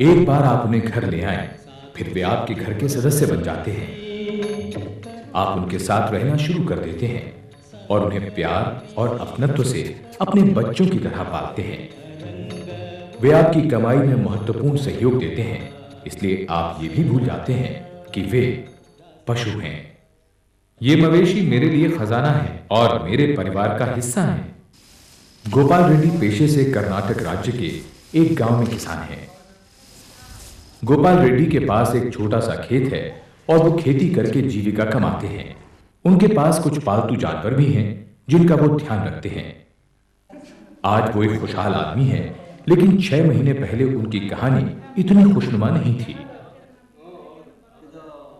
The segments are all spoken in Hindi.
एक बार आप उन्हें घर ले आए, फिर वे आपके घर के सदस्य बन जाते हैं। आप उनके साथ रहना शुरू कर देते हैं और उन्हें प्यार और अपनत्व से अपने बच्चों की तरह पालते हैं। वे आपकी कमाई में महत्वपूर्ण सहयोग देते हैं, इसलिए आप ये भी भूल जाते हैं कि वे पशु हैं। ये मवेशी मेरे लिए खजाना है और मेरे परिवार का हिस्सा है। गोपाल रेड्डी पेशे से कर्नाटक राज्य के एक गांव में किसान हैं। गोपाल रेड्डी के पास एक छोटा सा खेत है और वो खेती करके जीविका कमाते हैं। उनके पास कुछ पालतू जानवर भी हैं जिनका वो ध्यान रखते हैं। आज वो एक खुशहाल आदमी है, लेकिन 6 महीने पहले उनकी कहानी इतनी खुशनुमा नहीं थी।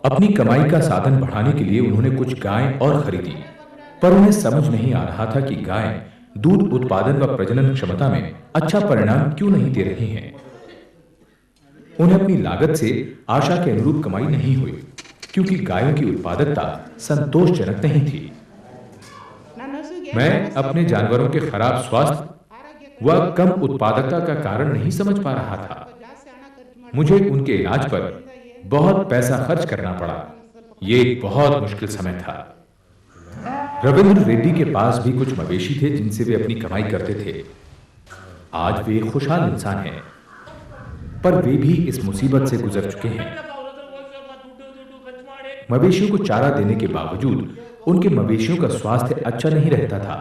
अपनी कमाई का साधन बढ़ाने के लिए उन्होंने कुछ गायें और खरीदी, पर उन्हें समझ नहीं आ रहा था कि गायें दूध उत्पादन व प्रजनन क्षमता में अच्छा परिणाम क्यों नहीं दे रही हैं। उन्हें अपनी लागत से आशा के अनुरूप कमाई नहीं हुई, क्योंकि गायों की उत्पादकता संतोषजनक नहीं थी। मैं अपने जानवरों के खराब स्वास्थ्य व कम उत्पादकता का कारण नहीं समझ पा रहा था। मुझे उनके इलाज पर बहुत पैसा खर्च करना पड़ा। ये एक बहुत मुश्किल समय था। रविंद्र रेड्डी के पास भी कुछ मवेशी थे जिनसे वे अपनी कमाई करते थे। आज वे एक खुशहाल इंसान हैं, पर वे भी इस मुसीबत से गुजर चुके हैं। मवेशियों को चारा देने के बावजूद उनके मवेशियों का स्वास्थ्य अच्छा नहीं रहता था।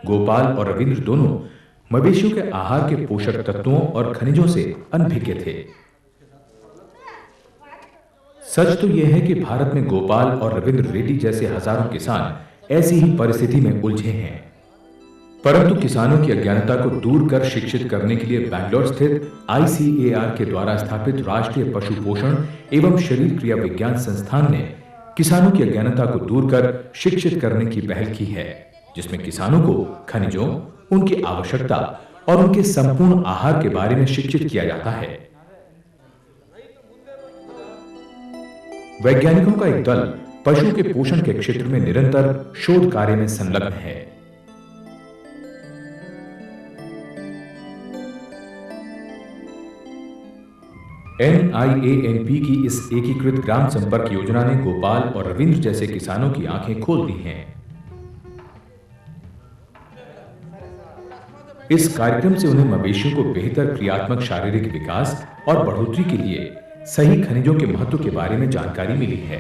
गोपाल और रविंद्र दोनों मवेशियों के आहार के पोषक तत्वों और खनिजों से अनभिज्ञ थे। सच तो यह है कि भारत में गोपाल और रविंद्र रेड्डी जैसे हजारों किसान ऐसी ही परिस्थिति में उलझे हैं, परंतु किसानों की अज्ञानता को दूर कर शिक्षित करने के लिए बैंगलोर स्थित ICAR के द्वारा स्थापित राष्ट्रीय पशु पोषण एवं शरीर क्रिया विज्ञान संस्थान ने किसानों की अज्ञानता को दूर कर शिक्षित करने की पहल की है, जिसमें किसानों को खनिजों, उनकी आवश्यकता और उनके संपूर्ण आहार के बारे में शिक्षित किया जाता है। वैज्ञानिकों का एक दल पशु के पोषण के क्षेत्र में निरंतर शोध कार्य में संलग्न है। NIANP की इस एकीकृत ग्राम संपर्क योजना ने गोपाल और रविंद्र जैसे किसानों की आंखें खोल दी हैं। इस कार्यक्रम से उन्हें मवेशियों को बेहतर क्रियात्मक शारीरिक विकास और बढ़ोतरी के लिए सही खनिजों के महत्व के बारे में जानकारी मिली है।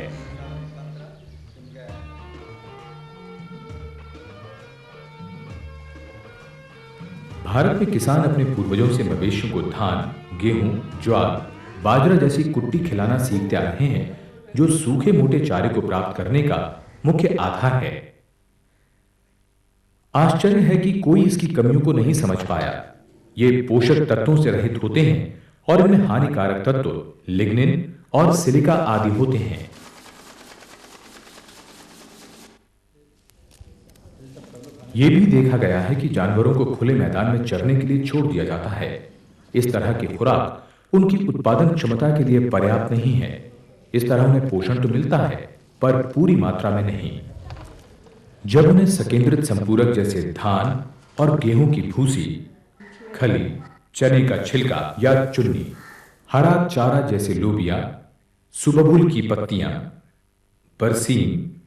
भारत में किसान अपने पूर्वजों से मवेशियों को धान, गेहूं, ज्वार, बाजरा जैसी कुट्टी खिलाना सीखते आ रहे हैं, जो सूखे मोटे चारे को प्राप्त करने का मुख्य आधार है। आश्चर्य है कि कोई इसकी कमियों को नहीं समझ पाया। ये पोषक तत्वों से रहित होते हैं और इनमें हानिकारक तत्व लिग्निन और सिलिका आदि होते हैं। यह भी देखा गया है कि जानवरों को खुले मैदान में चरने के लिए छोड़ दिया जाता है। इस तरह की खुराक उनकी उत्पादन क्षमता के लिए पर्याप्त नहीं है। इस तरह उन्हें पोषण तो मिलता है, पर पूरी मात्रा में नहीं। जब उन्हें संकेंद्रित संपूरक जैसे धान और गेहूं की भूसी, खली, चने का छिलका या चुन्नी, हरा चारा जैसे लोबिया, सुबबुल की पत्तियां, बरसीन,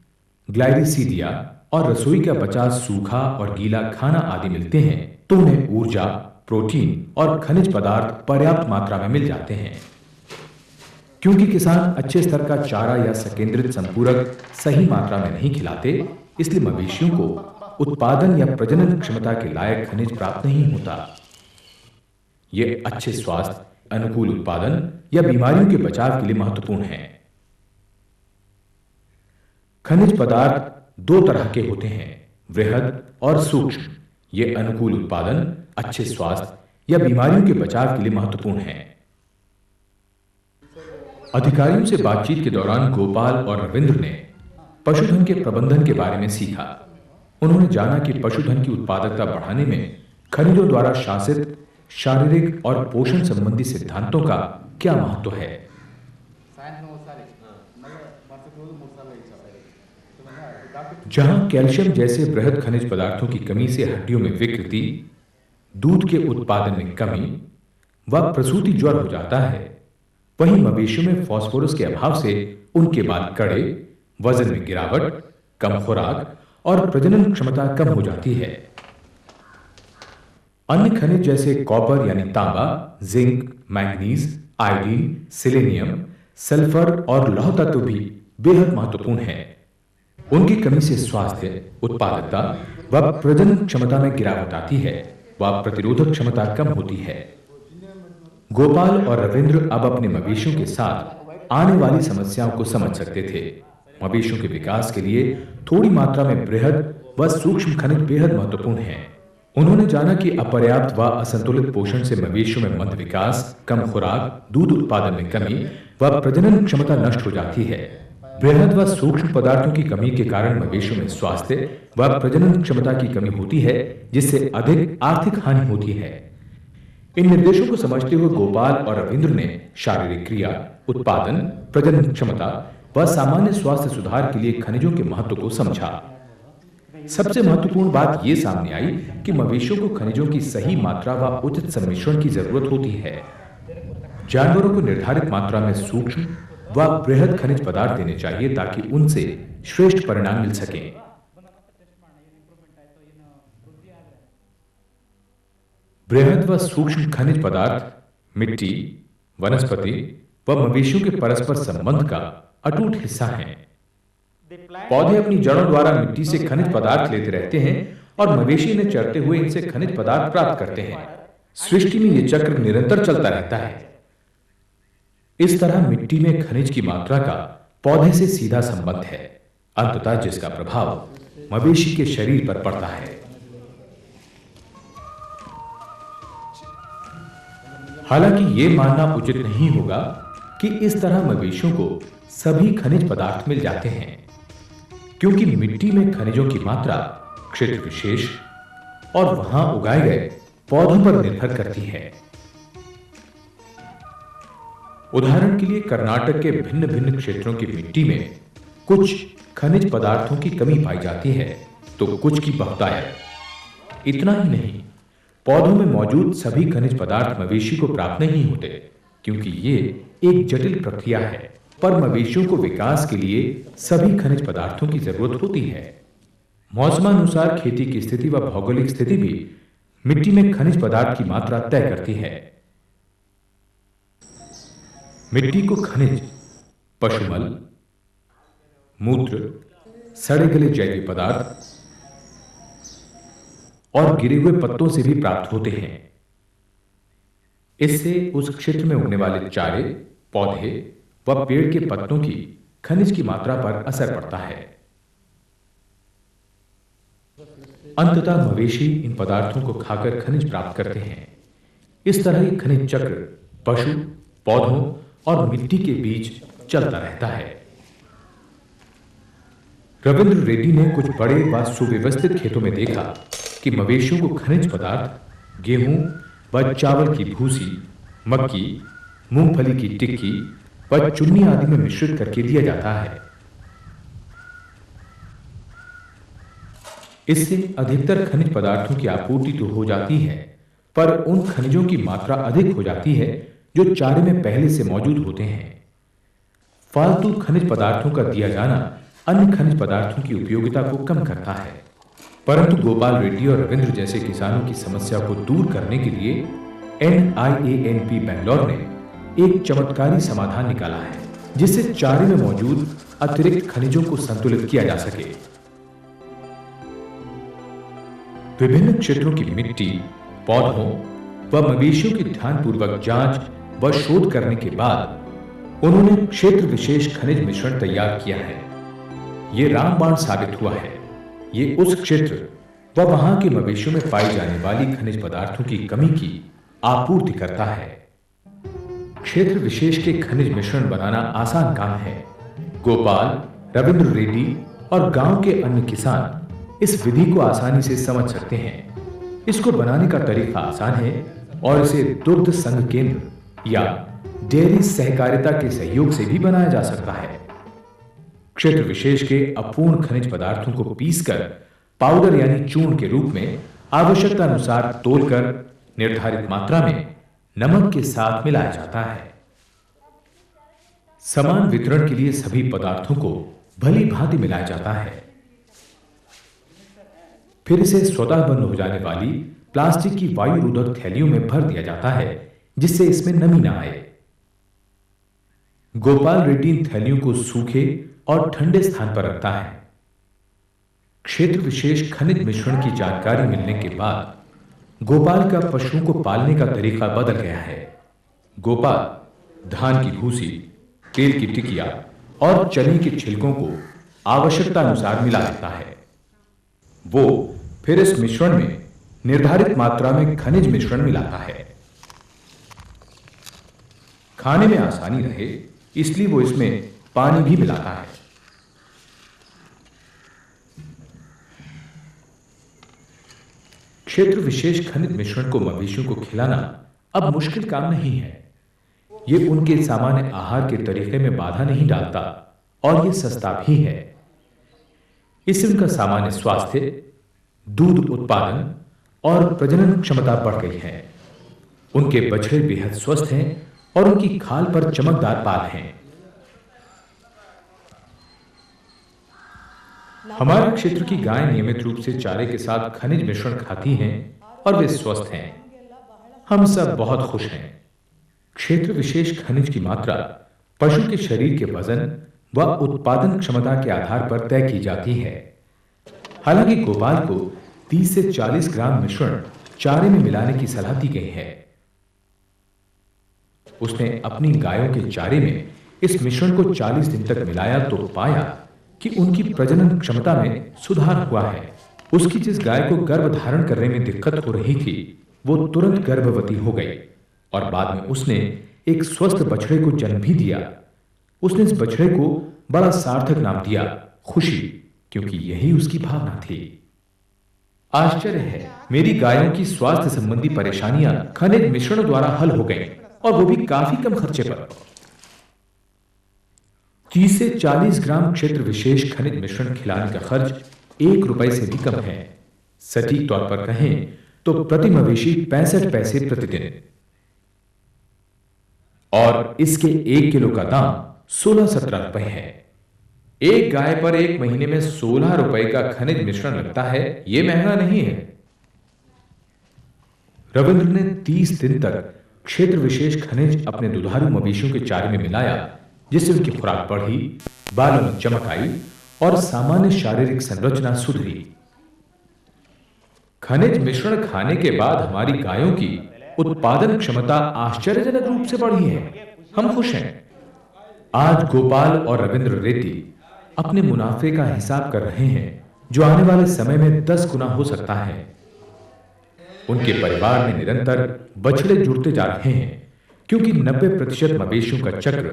ग्लाइरिसीडिया और रसोई का बचा सूखा और गीला खाना आदि मिलते हैं, तो उन्हें ऊर्जा, प्रोटीन और खनिज पदार्थ पर्याप्त मात्रा में मिल जाते हैं। क्योंकि किसान अच्छे स्तर का चारा या संकेंद्रित संपूरक सही मात्रा में नहीं खिलाते, इसलिए मवेशियों को उत्पादन या प्रजनन क्षमता के लायक खनिज प्राप्त नहीं होता। यह अच्छे स्वास्थ्य, अनुकूल उत्पादन या बीमारियों के बचाव के लिए महत्वपूर्ण है। खनिज पदार्थ दो तरह के होते हैं, वृहद और सूक्ष्म। ये अनुकूल उत्पादन, अच्छे स्वास्थ्य या बीमारियों के बचाव के लिए महत्वपूर्ण है। अधिकारियों से बातचीत के दौरान गोपाल और रविंद्र ने पशुधन के प्रबंधन के बारे में सीखा। उन्होंने जाना कि पशुधन की उत्पादकता बढ़ाने में खनिजों द्वारा शासित शारीरिक और पोषण संबंधी सिद्धांतों का क्या महत्व है। जहां कैल्शियम जैसे बृहद खनिज पदार्थों की कमी से हड्डियों में विकृति, दूध के उत्पादन में कमी, व प्रसूति ज्वर हो जाता है। वहीं मवेशियों में फास्फोरस के अभाव से उनके बाल कड़े, वजन में गिरावट, कम खुराक और प्रजनन क्षमता कम हो जाती है। अन्य खनिज जैसे कॉपर यानी तांबा, zinc, manganese, iodine, selenium, sulphur और लौह तत्व भी बेहद महत्वपूर्ण हैं। उनकी कमी से स्वास्थ्य, उत्पादकता व प्रजनन क्षमता में गिरावट आती है व प्रतिरोधक क्षमता कम होती है। गोपाल और रविंद्र अब अपने मवेशियों के साथ आने वाली समस्याओं को समझ सकते थे। मवेशियों के विकास के लिए थोड़ी मात्रा में बृहद व सूक्ष्म खनिज बेहद महत्वपूर्ण हैं। उन्होंने जाना कि अपर्याप्त व असंतुलित पोषण से मवेशियों में मंद विकास, कम खुराक, दूध उत्पादन में कमी व प्रजनन क्षमता नष्ट हो जाती है। बृहद व सूक्ष्म पदार्थों की कमी के कारण मवेशियों में स्वास्थ्य व प्रजनन क्षमता की कमी होती है, जिससे अधिक आर्थिक हानि होती है। इन निर्देशों को समझते हुए गोपाल और रविंद्र ने शारीरिक क्रिया, उत्पादन, प्रजनन क्षमता व सामान्य स्वास्थ्य सुधार के लिए खनिजों के महत्व को समझा। सबसे महत्वपूर्ण बात यह सामने आई कि मवेशियों को खनिजों की सही मात्रा व उचित सम्मिश्रण की जरूरत होती है। जानवरों को निर्धारित मात्रा में सूक्ष्म व बृहद खनिज पदार्थ देने चाहिए ताकि उनसे श्रेष्ठ परिणाम मिल सकें। बृहद व सूक्ष्म खनिज पदार्थ मिट्टी, वनस्पति व मवेशियों के परस्पर संबंध का अटूट हिस्सा हैं। पौधे अपनी जड़ों द्वारा मिट्टी से खनिज पदार्थ लेते रहते हैं और मवेशी ने चरते हुए इनसे खनिज पदार्थ प्राप्त करते हैं। सृष्टि में यह चक्र निरंतर चलता रहता है। इस तरह मिट्टी में खनिज की मात्रा का पौधे से सीधा संबंध है, अंततः जिसका प्रभाव मवेशी के शरीर पर पड़ता है। हालांकि यह मानना उचित नहीं होगा कि इस तरह मवेशियों को सभी खनिज पदार्थ मिल जाते हैं, क्योंकि मिट्टी में खनिजों की मात्रा क्षेत्र विशेष और वहां उगाए गए पौधों पर निर्भर करती है। उदाहरण के लिए कर्नाटक के भिन्न भिन्न क्षेत्रों की मिट्टी में कुछ खनिज पदार्थों की कमी पाई जाती है तो कुछ की बहुतायत। इतना ही नहीं, पौधों में मौजूद सभी खनिज पदार्थ मवेशी को प्राप्त नहीं होते, क्योंकि ये एक जटिल प्रक्रिया है। पर मवेशियों को विकास के लिए सभी खनिज पदार्थों की जरूरत होती है। मौसमानुसार खेती की स्थिति व भौगोलिक स्थिति भी मिट्टी में खनिज पदार्थ की मात्रा तय करती है। मिट्टी को खनिज पशुमल, मूत्र, सड़े गले जैविक पदार्थ और गिरे हुए पत्तों से भी प्राप्त होते हैं। इससे उस क्षेत्र में उगने वाले चारे, पौधे व पेड़ के पत्तों की खनिज की मात्रा पर असर पड़ता है। अंततः मवेशी इन पदार्थों को खाकर खनिज प्राप्त करते हैं। इस तरह ये खनिज चक्र पशु, पौधों और मिट्टी के बीच चलता रहता है। रविंद्र रेड्डी ने कुछ बड़े व सुव्यवस्थित खेतों में देखा कि मवेशियों को खनिज पदार्थ गेहूं व चावल की भूसी, मक्की, मूंगफली की टिक्की व चुन्नी आदि में मिश्रित करके दिया जाता है। इससे अधिकतर खनिज पदार्थों की आपूर्ति तो हो जाती है, पर उन खनिजों की मात्रा अधिक हो जाती है जो चारे में पहले से मौजूद होते हैं। फालतू खनिज पदार्थों का दिया जाना अन्य खनिज पदार्थों की उपयोगिता को कम करता है। परंतु गोपाल रेड्डी और रविंद्र जैसे किसानों की समस्या को दूर करने के लिए NIANP बेंगलोर ने एक चमत्कारी समाधान निकाला है, जिससे चारे में मौजूद अतिरिक्त खनिजों को संतुलित किया जा सके। विभिन्न क्षेत्रों की मिट्टी, पौधों व मवेशियों की ध्यानपूर्वक जांच व शोध करने के बाद उन्होंने क्षेत्र विशेष खनिज मिश्रण तैयार किया है। यह रामबाण साबित हुआ है। ये उस क्षेत्र व वहां के मवेशियों में पाई जाने वाली खनिज पदार्थों की कमी की आपूर्ति करता है। क्षेत्र विशेष के खनिज मिश्रण बनाना आसान काम है। गोपाल, रविंद्र रेड्डी और गांव के अन्य किसान इस विधि को आसानी से समझ सकते हैं। इसको बनाने का तरीका आसान है और इसे दुग्ध संघ केंद्र या डेयरी सहकारिता के सहयोग से भी बनाया जा सकता है। क्षेत्र विशेष के अपूर्ण खनिज पदार्थों को पीसकर पाउडर यानी चूर्ण के रूप में आवश्यकता अनुसार तोलकर निर्धारित मात्रा में नमक के साथ मिलाया जाता है। समान वितरण के लिए सभी पदार्थों को भली भांति मिलाया जाता है। फिर इसे स्वतः बंद हो जाने वाली प्लास्टिक की वायुरोधक थैलियों में भर दिया जाता है, जिससे इसमें नमी ना आए। गोपाल रेड्डी इन थैलियों को सूखे और ठंडे स्थान पर रखता है। क्षेत्र विशेष खनिज मिश्रण की जानकारी मिलने के बाद गोपाल का पशुओं को पालने का तरीका बदल गया है। गोपाल धान की भूसी, तेल की टिकिया और चने के छिलकों को आवश्यकता अनुसार मिला देता है। वो फिर इस मिश्रण में निर्धारित मात्रा में खनिज मिश्रण मिलाता है। खाने में आसानी रहे इसलिए वो इसमें पानी भी मिलाता है। क्षेत्र विशेष खनिज मिश्रण को मवेशियों को खिलाना अब मुश्किल काम नहीं है। ये उनके सामान्य आहार के तरीके में बाधा नहीं डालता और ये सस्ता भी है। इससे उनका सामान्य स्वास्थ्य, दूध उत्पादन और प्रजनन क्षमता बढ़ गई है। उनके बछड़े बेहद स्वस्थ हैं और उनकी खाल पर चमकदार बाल हैं। हमारे क्षेत्र की गाय नियमित रूप से चारे के साथ खनिज मिश्रण खाती हैं और वे स्वस्थ हैं। हम सब बहुत खुश हैं। क्षेत्र विशेष खनिज की मात्रा पशु के शरीर के वजन व उत्पादन क्षमता के आधार पर तय की जाती है। हालांकि गोपाल को 30 से 40 ग्राम मिश्रण चारे में मिलाने की सलाह दी गई है। उसने अपनी गायों के चारे में इस मिश्रण को 40 दिन तक मिलाया तो पाया कि उनकी प्रजनन क्षमता में सुधार हुआ है। उसकी जिस गाय को गर्भ धारण करने में दिक्कत हो रही थी, वो तुरंत गर्भवती हो गई और बाद में उसने एक स्वस्थ बछड़े को जन्म भी दिया। उसने इस बछड़े को बड़ा सार्थक नाम दिया, खुशी, क्योंकि यही उसकी भावना थी। आश्चर्य है, मेरी गायों की स्वास्थ्य संबंधी परेशानियां खनिज मिश्रण द्वारा हल हो गई और वो भी काफी कम खर्चे पर। 30 से 40 ग्राम क्षेत्र विशेष खनिज मिश्रण खिलाने का खर्च 1 रुपए से भी कम है। सटीक तौर पर कहें तो प्रति मवेशी 65 पैसे प्रतिदिन, और इसके 1 किलो का दाम 16-17 रुपए है। एक गाय पर एक महीने में 16 रुपए का खनिज मिश्रण लगता है। यह महंगा नहीं है। रविंद्र ने 30 दिन तक क्षेत्र विशेष खनिज अपने दुधारू मवेशियों के चारे में मिलाया, जिससे उनकी खुराक बढ़ी, बालों में चमक आई और सामान्य शारीरिक संरचना सुधरी। खनिज मिश्रण खाने के बाद हमारी गायों की उत्पादन क्षमता आश्चर्यजनक रूप से बढ़ी है। हम खुश हैं। आज गोपाल और रविंद्र रेड्डी अपने मुनाफे का हिसाब कर रहे हैं, जो आने वाले समय में 10 गुना हो सकता है। उनके परिवार में निरंतर बछड़े जुड़ते जा रहे हैं, क्योंकि 90% मवेशियों का चक्र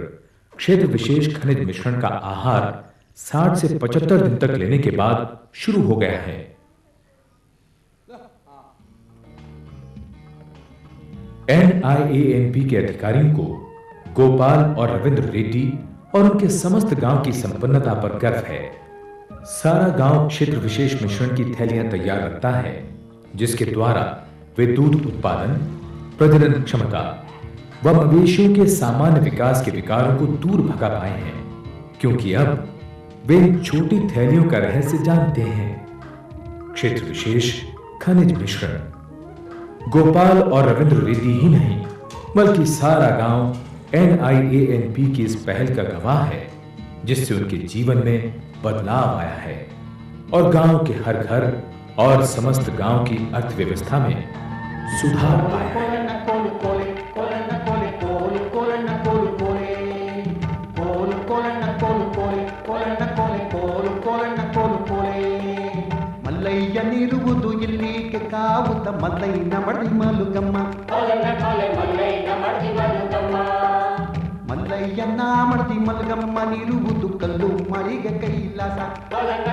क्षेत्र विशेष खनिज मिश्रण का आहार 60 से 75 दिन तक लेने के बाद शुरू हो गया है। NIANP के अधिकारियों को गोपाल और रविंद्र रेड्डी और उनके समस्त गांव की संपन्नता पर गर्व है। सारा गांव क्षेत्र विशेष मिश्रण की थैलियां तैयार रखता है, जिसके द्वारा वे दूध उत्पादन, प्रजनन क्षमता व मवेशियों के सामान्य विकास के विकारों को दूर भगा पाए हैं, क्योंकि अब वे इन छोटी थैलियों का रहस्य जानते हैं। क्षेत्र विशेष खनिज मिश्रण गोपाल और रविंद्र रेड्डी ही नहीं, बल्कि सारा गांव NIANP की इस पहल का गवाह है, जिससे उनके जीवन में बदलाव आया है और गांव के हर घर और समस्त गांव की अर्थव्यवस्था में सुधार आया है। ಮಲ್ಲಯ್ಯನಿರುವುದು ಇಲ್ಲಿಗೆ ಕಾವುತ ಮಲ್ಲಯ್ಯನ ಮಡದಿ ಮಲುಗಮ್ಮ ಮಲ್ಲಯ್ಯನ ಮಡದಿ ಮಲಗಮ್ಮನಿರುವುದು ಕಲ್ಲು ಮಳಿಗೆ ಕೈಲಾಸ ಕೊಲಣ್ಣ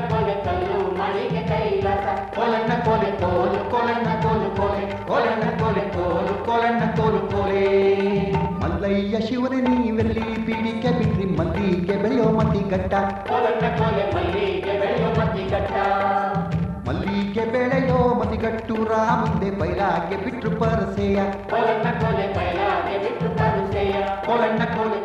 ಕೊಲೆ ಕೋಲು ಕೊಲಣ್ಣ ಕೋಲು ಕೋಲೆ ಕೊಲಣ್ಣ ಕೋಲೆ ಕೋಲು ಕೊಲಣ್ಣ ಕೋಲು ಕೋಲೆ ಮಲ್ಲಯ್ಯ ಶಿವನೇ ನೀವೆಲ್ಲಿ ಬೀಡಿಗೆ ಬಿಡ್ರಿ ಮಲ್ಲಿಗೆ ಬೆಳೆಯೋ ಮತಿಗಟ್ಟ ಕೊಲಣ್ಣ ಕೋಲೆ ಮಲ್ಲಿಗೆ ಬೆಳೆಯೋ ಮತಿಗಟ್ಟ ಮಲ್ಲಿಗೆ ಬೆಳೆಯೋ ಮತಿಗಟ್ಟ ಗಟ್ಟೂರ ಮುಂದೆ ಬೈಲಾಗೆ ಬಿಟ್ರು ಪರಸೆಯ ಕೋಲನ್ನ ಕೋಲೆ ಬಯಲಾಗೆ ಬಿಟ್ಟು ಪರುಸೆಯ ಕೋಲಣ್ಣ ಕೋಲೆ